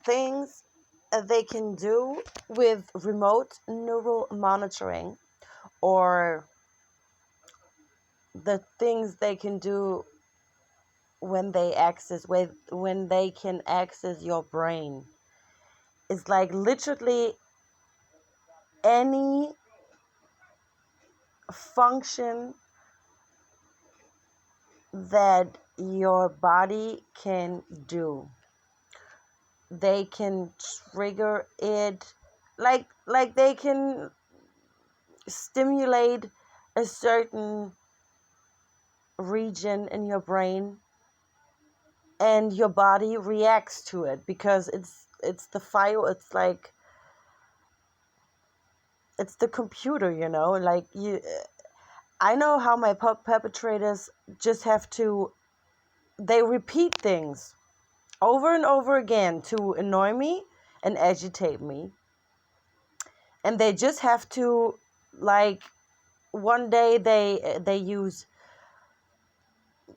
things they can do with remote neural monitoring, or the things they can do when they can access your brain, is like literally any function that your body can do. They can trigger it, like they can stimulate a certain region in your brain, and your body reacts to it because it's the file. It's like it's the computer, like you. I know how my perpetrators just have to. They repeat things over and over again to annoy me and agitate me, and they just have to, like, one day they use,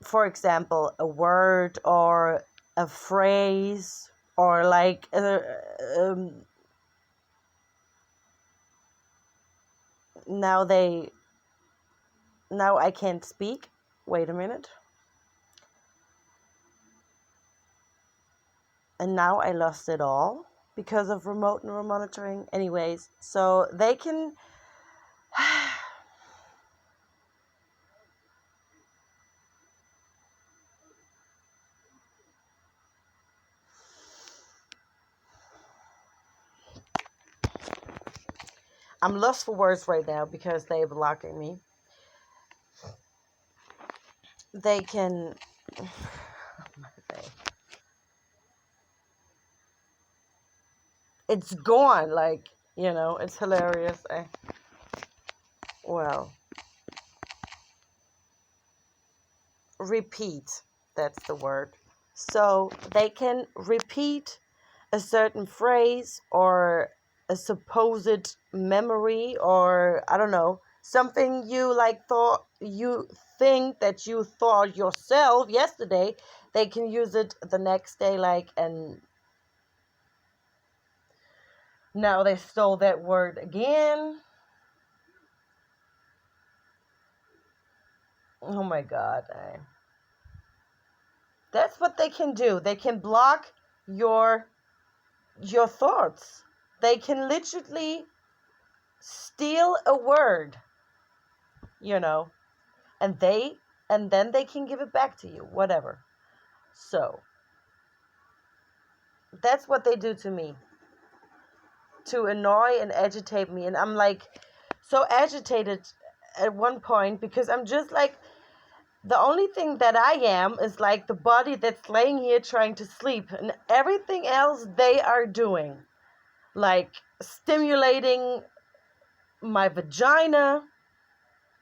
for example, a word or a phrase, or like now I can't speak. Wait a minute. And now I lost it all because of remote neural monitoring. Anyways, so they can I'm lost for words right now because they're blocking me. They can it's gone, like, it's hilarious. Well, repeat, that's the word. So they can repeat a certain phrase or a supposed memory, or I don't know, something you think that you thought yourself yesterday. They can use it the next day, like, and now they stole that word again. Oh my God. That's what they can do. They can block your thoughts. They can literally steal a word, you know, and then they can give it back to you, whatever. So that's what they do to me, to annoy and agitate me. And I'm like so agitated at one point because I'm just like, the only thing that I am is like the body that's laying here trying to sleep, and everything else they are doing, like stimulating my vagina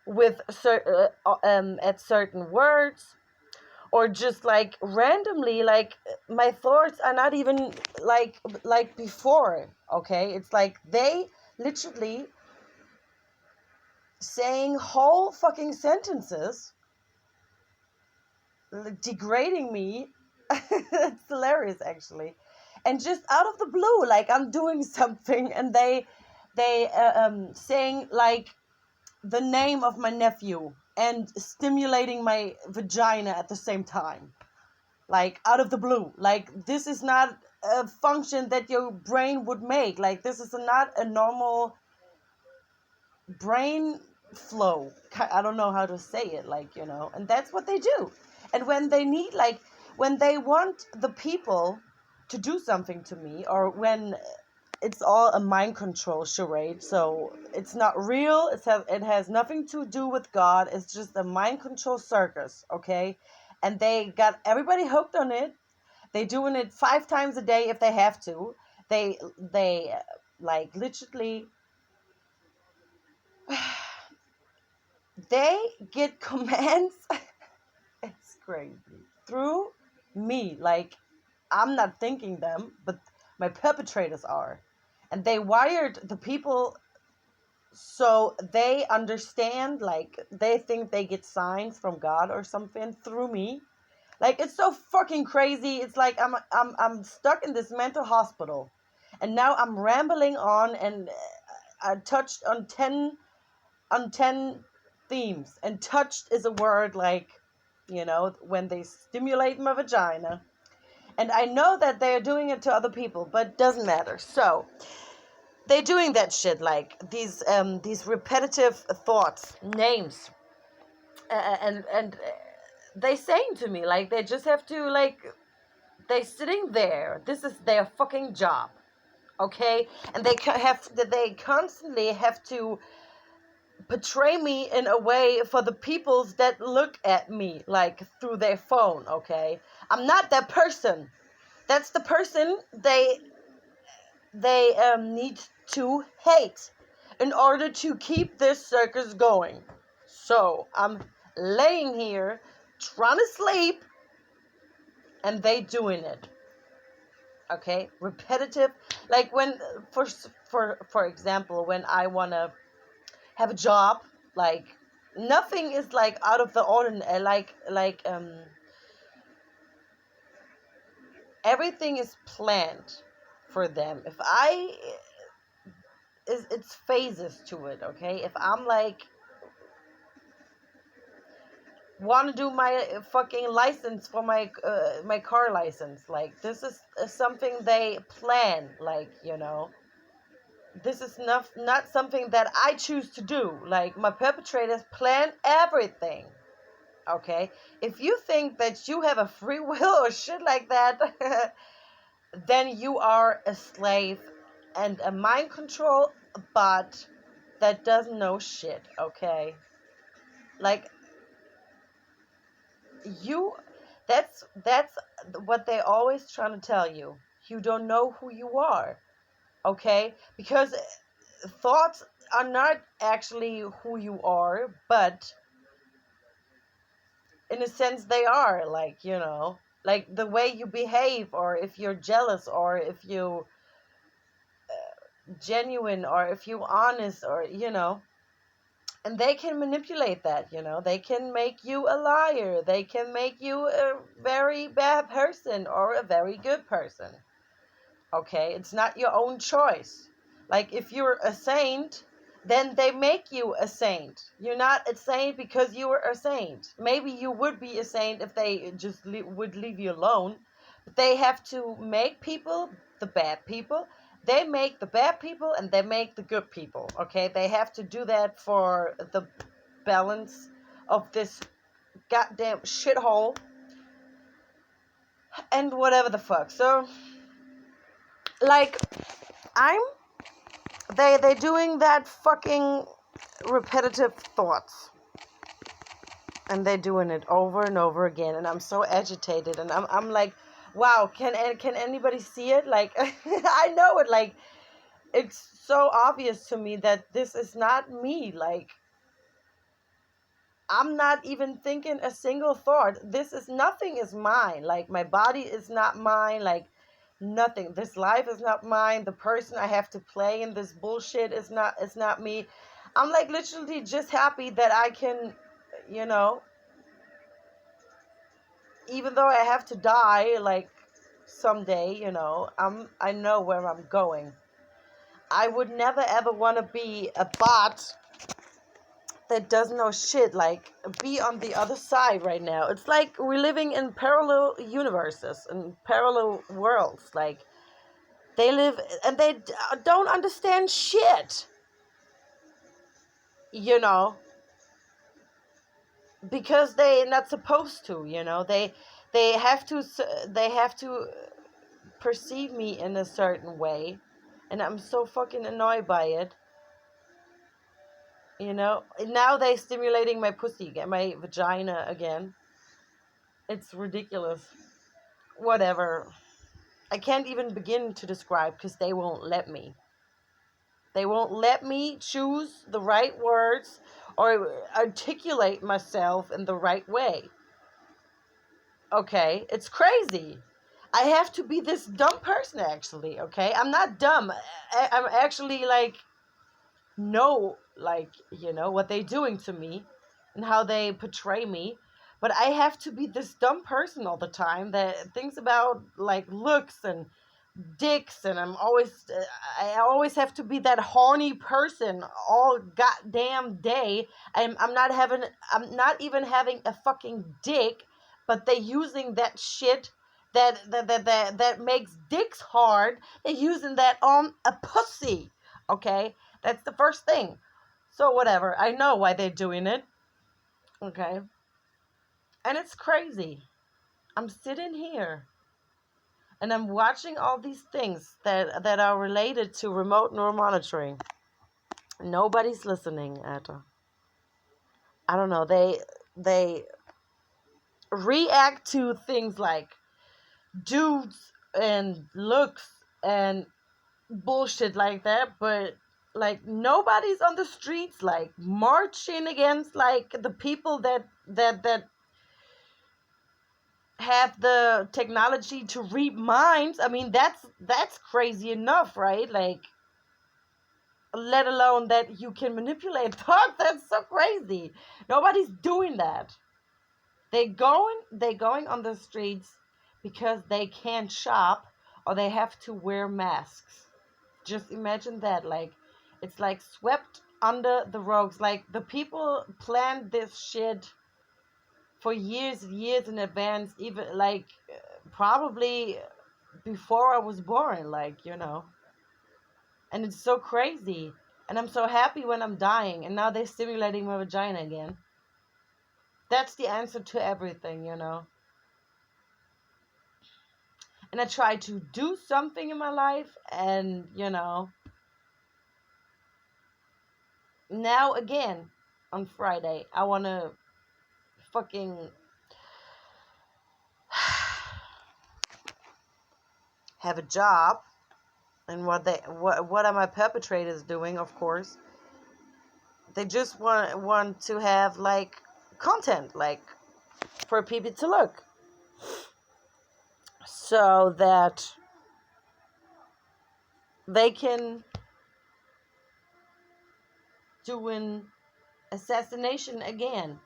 with at certain words, or just like randomly, like my thoughts are not even like before. Okay, it's like they literally saying whole fucking sentences, degrading me. It's hilarious, actually. And just out of the blue, like I'm doing something, and they saying like the name of my nephew and stimulating my vagina at the same time, like out of the blue. Like, this is not a function that your brain would make. Like, this is not a normal brain flow. I don't know how to say it, like, and that's what they do. And when they need, like, when they want the people to do something to me, or when it's all a mind control charade, so it's not real, it has nothing to do with God, it's just a mind control circus, okay? And they got everybody hooked on it. They doing it 5 times a day if they have to. They like literally they get commands. It's crazy. Through me. Like, I'm not thinking them, but my perpetrators are. And they wired the people so they understand, like, they think they get signs from God or something through me. Like, it's so fucking crazy. It's like I'm stuck in this mental hospital, and now I'm rambling on, and I touched on 10 themes, and touched is a word, like, when they stimulate my vagina. And I know that they're doing it to other people, but it doesn't matter. So they're doing that shit, like these repetitive thoughts, names, and they saying to me, like, they just have to, like, they sitting there. This is their fucking job, okay? And they constantly have to portray me in a way for the peoples that look at me, like, through their phone, okay? I'm not that person. That's the person they need to hate in order to keep this circus going. So I'm laying here trying to sleep, and they doing it. Okay, repetitive. Like, when, for example, when I wanna have a job, like, nothing is, like, out of the ordinary. Like everything is planned for them. If I it's phases to it, okay? If I'm, like, want to do my fucking license for my car license, like, this is something they plan, like, this is not something that I choose to do. Like, my perpetrators plan everything, okay? If you think that you have a free will or shit like that, then you are a slave and a mind control bot that doesn't know shit, okay? Like, you that's what they always trying to tell you. You don't know who you are, okay? Because thoughts are not actually who you are, but in a sense they are, like, like the way you behave, or if you're jealous, or if you genuine, or if you honest, or and they can manipulate that. They can make you a liar, they can make you a very bad person or a very good person, okay? It's not your own choice. Like, if you're a saint, then they make you a saint. You're not a saint because you were a saint. Maybe you would be a saint if they just would leave you alone. But they have to make people the bad people. They make the bad people, and they make the good people, okay? They have to do that for the balance of this goddamn shithole and whatever the fuck. So, like, I'm they doing that fucking repetitive thoughts, and they're doing it over and over again, and I'm so agitated, and I'm like, wow, can anybody see it? Like, I know it, like, it's so obvious to me that this is not me. Like, I'm not even thinking a single thought. Nothing is mine. Like, my body is not mine. Like, nothing. This life is not mine. The person I have to play in this bullshit is not me. I'm, like, literally just happy that I can, even though I have to die, like, someday, I know where I'm going. I would never ever want to be a bot that doesn't know shit, like, be on the other side right now. It's like we're living in parallel universes and parallel worlds. Like, they live and they don't understand shit, because they're not supposed to. They have to perceive me in a certain way, and I'm so fucking annoyed by it. Now they stimulating my pussy, my vagina again. It's ridiculous. Whatever. I can't even begin to describe, because they won't let me. They won't let me choose the right words or articulate myself in the right way. Okay, it's crazy. I have to be this dumb person, actually, okay? I'm not dumb. I'm actually, like, know, like, what they're doing to me and how they portray me. but I have to be this dumb person all the time that thinks about like looks and dicks, and I always have to be that horny person all goddamn day. I'm not even having a fucking dick, but they using that shit that makes dicks hard. They're using that on a pussy. Okay, that's the first thing. So whatever, I know why they're doing it. Okay, and it's crazy. I'm sitting here and I'm watching all these things that are related to remote neuromonitoring. Nobody's listening at I don't know. They react to things like dudes and looks and bullshit like that, but like nobody's on the streets like marching against like the people that have the technology to read minds. I mean, that's crazy enough, right? Like, let alone that you can manipulate thought. That's so crazy. Nobody's doing that. They going on the streets because they can't shop or they have to wear masks. Just imagine that. Like, it's like swept under the rugs. Like, the people planned this shit for years and years in advance, even like probably before I was born, like, and it's so crazy. And I'm so happy when I'm dying, and now they're stimulating my vagina again. That's the answer to everything. And I try to do something in my life, and now again on Friday, I want to fucking have a job. And what are my perpetrators doing? Of course, they just want to have like content, like for people to look, so that they can do an assassination again.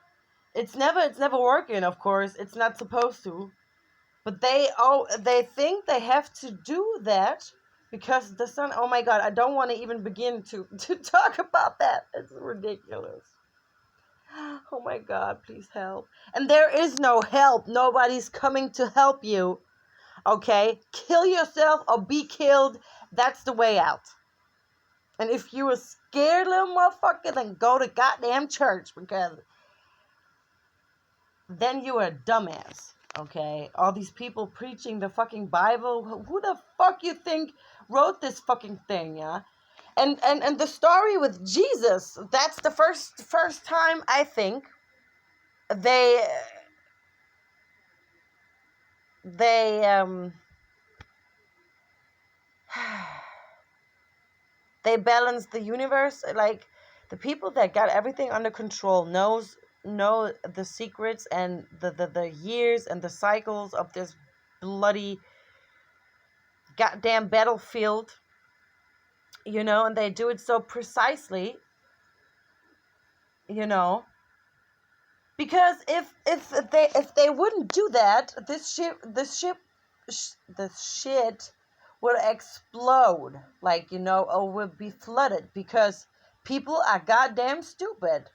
It's never working, of course. It's not supposed to. But they think they have to do that because the sun. Oh my god, I don't want to even begin to talk about that. It's ridiculous. Oh my god, please help. And there is no help. Nobody's coming to help you. Okay? Kill yourself or be killed. That's the way out. And if you a scared little motherfucker, then go to goddamn church, because then you are a dumbass. Okay? All these people preaching the fucking Bible. Who the fuck you think wrote this fucking thing, yeah? And the story with Jesus, that's the first time I think they they they balance the universe. Like, the people that got everything under control know the secrets and the years and the cycles of this bloody goddamn battlefield, and they do it so precisely, you know because if they wouldn't do that, this shit would explode, like, or would be flooded, because people are goddamn stupid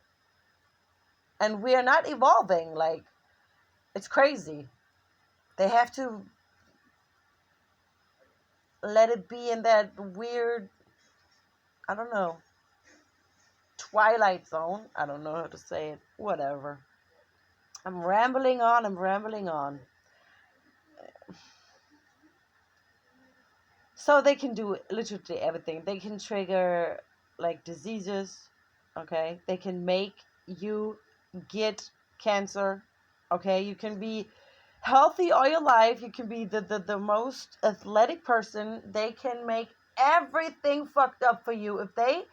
and we are not evolving. Like, it's crazy. They have to let it be in that weird, I don't know, twilight zone. I don't know how to say it. Whatever. I'm rambling on. So they can do literally everything. They can trigger like diseases, okay? They can make you get cancer, okay? You can be healthy all your life. You can be the most athletic person. They can make everything fucked up for you if they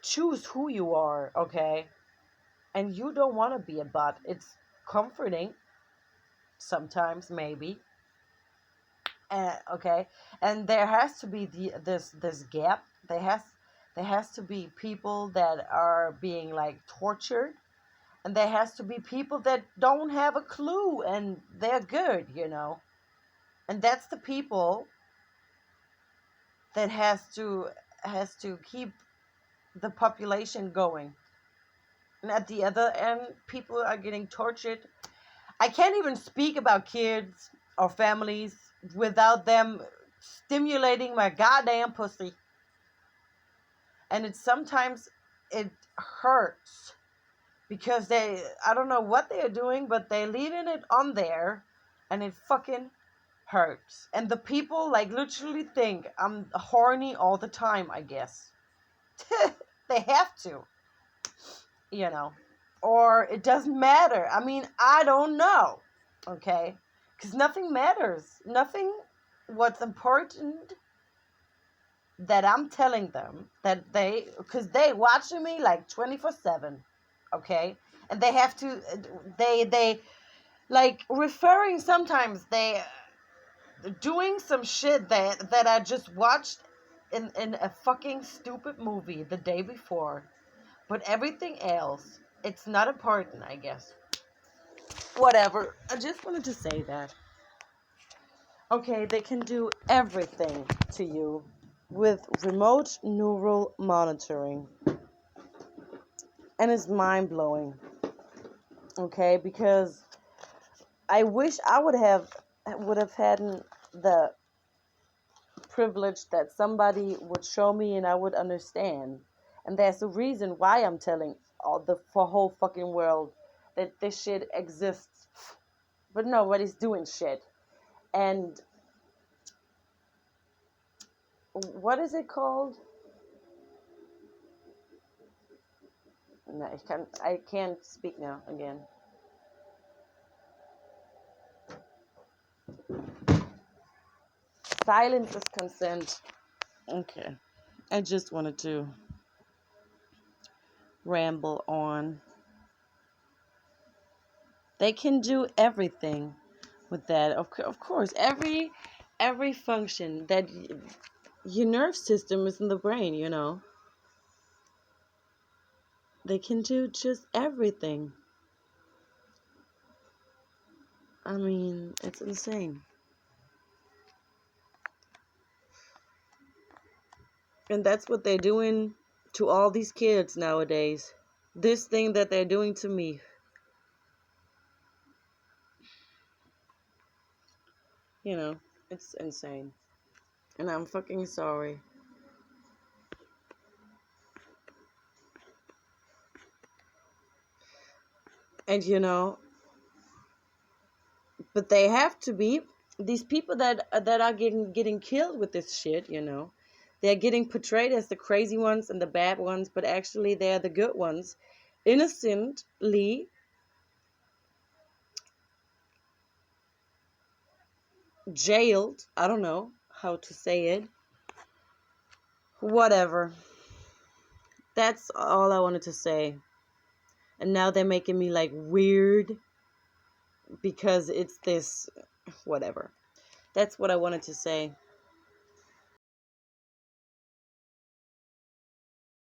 choose who you are, okay? And you don't want to be a butt. It's comforting sometimes, maybe. Okay, and there has to be this gap. There has to be people that are being like tortured, And there has to be people that don't have a clue and they're good, And that's the people that has to keep the population going. And at the other end, people are getting tortured. I can't even speak about kids or families without them stimulating my goddamn pussy. And it hurts because I don't know what they're doing, but they're leaving it on there and it fucking hurts. And the people like literally think I'm horny all the time, I guess. They have to, you know. Or it doesn't matter. I mean, I don't know. Okay? Because nothing matters. Nothing what's important that I'm telling them that because they watching me like 24/7. Okay? And they have to, they like referring sometimes, they doing some shit that I just watched in a fucking stupid movie the day before. But everything else, it's not important, I guess. Whatever. I just wanted to say that. Okay, they can do everything to you with remote neural monitoring. And it's mind blowing. Okay, because I wish I would have had the privilege that somebody would show me and I would understand. And there's a reason why I'm telling all the for whole fucking world that this shit exists. But nobody's doing shit. And what is it called? No, I can't speak now again. Silence is consent. Okay. I just wanted to ramble on. They can do everything with that. Of course, every function that your nerve system is in the brain. They can do just everything. I mean, it's insane. And that's what they're doing to all these kids nowadays. This thing that they're doing to me. It's insane. And I'm fucking sorry. And but they have to be these people that are getting killed with this shit. They're getting portrayed as the crazy ones and the bad ones, but actually they're the good ones, innocently jailed. I don't know how to say it. Whatever. That's all I wanted to say. And now they're making me like weird because it's this. Whatever. That's what I wanted to say.